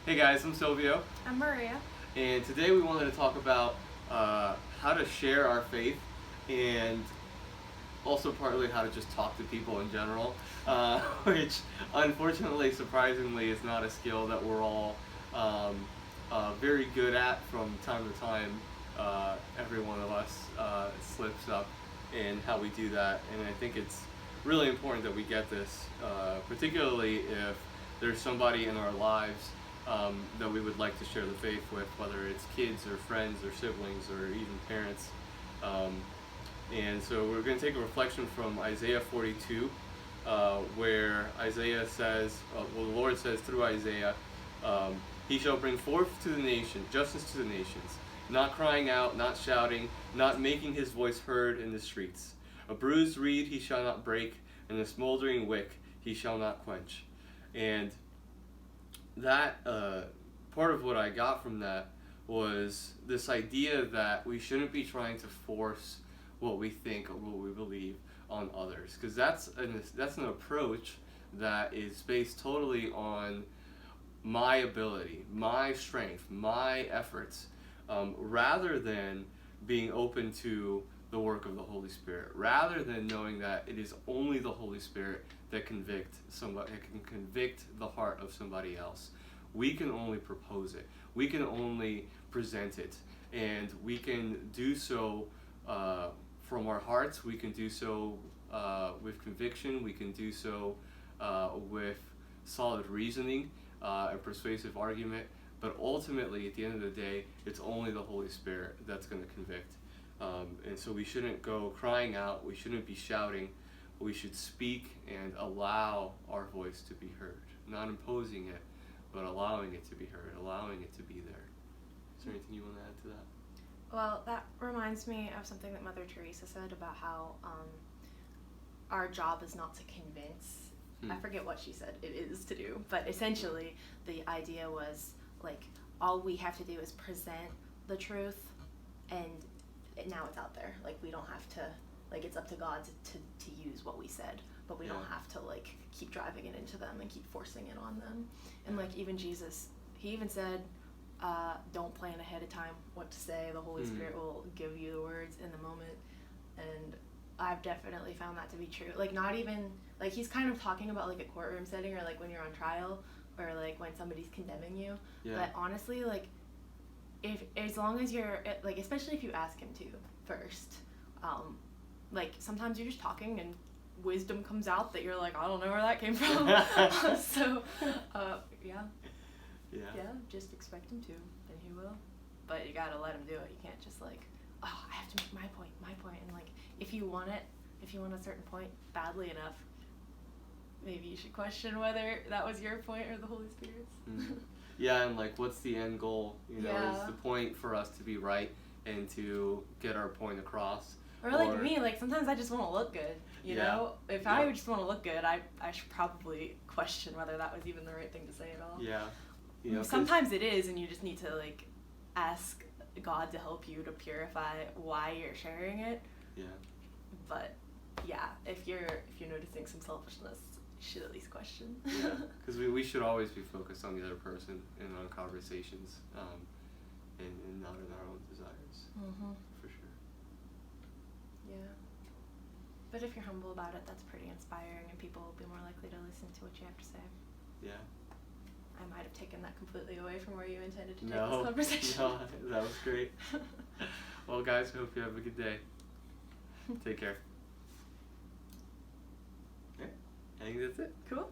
Hey guys, I'm Silvio, I'm Maria. and today we wanted to talk about how to share our faith and also partly how to just talk to people in general, which unfortunately, surprisingly, is not a skill that we're all very good at from time to time. Every one of us slips up in how we do that, and I think it's really important that we get this, particularly if there's somebody in our lives that we would like to share the faith with, whether it's kids or friends or siblings or even parents. Um, and so we're going to take a reflection from Isaiah 42, where Isaiah says, the Lord says through Isaiah, He shall bring forth to the nation justice to the nations, not crying out, not shouting, not making his voice heard in the streets. A bruised reed he shall not break, and a smoldering wick he shall not quench. And that part of what I got from that was this idea that we shouldn't be trying to force what we think or what we believe on others, because that's an approach that is based totally on my ability, my strength, my efforts, rather than being open to the work of the Holy Spirit, rather than knowing that it is only the Holy Spirit that can convict the heart of somebody else. We can only propose it. We can only present it, and we can do so from our hearts. We can do so with conviction. We can do so with solid reasoning and persuasive argument. But ultimately, at the end of the day, it's only the Holy Spirit that's going to convict. And so we shouldn't go crying out. We shouldn't be shouting. We should speak and allow our voice to be heard, not imposing it, but allowing it to be heard, allowing it to be there. Is there anything you want to add to that? Well, that reminds me of something that Mother Teresa said about how our job is not to convince. I forget what she said it is to do, but essentially the idea was like all we have to do is present the truth, and now it's out there. Like we don't have to, like it's up to God to use what we said, but we don't have to like keep driving it into them and keep forcing it on them. And like even Jesus, he even said, don't plan ahead of time what to say. The Holy Spirit will give you the words in the moment. And I've definitely found that to be true. Like not even, like he's kind of talking about like a courtroom setting or like when you're on trial or like when somebody's condemning you. Yeah. But honestly, like if as long as you're like, especially if you ask him to first, like sometimes you're just talking and wisdom comes out that you're like, I don't know where that came from. So yeah, just expect him to, and he will. But you gotta let him do it. You can't just like, oh, I have to make my point, and like if you want a certain point badly enough, maybe you should question whether that was your point or the Holy Spirit's. Yeah, and like what's the end goal? Is Yeah. the point for us to be right and to get our point across? Or like me, like sometimes I just want to look good, you know? If I just want to look good, I should probably question whether that was even the right thing to say at all. Yeah. Sometimes it is, and you just need to like ask God to help you to purify why you're sharing it. Yeah. But yeah, if you're noticing some selfishness, you should at least question. Yeah, because we should always be focused on the other person and on conversations, and not in our own desires. For sure. Yeah. But if you're humble about it, that's pretty inspiring, and people will be more likely to listen to what you have to say. Yeah. I might have taken that completely away from where you intended to take No, this conversation. no, that was great. Well, guys, I hope you have a good day. Take care. Yeah, I think that's it. Cool.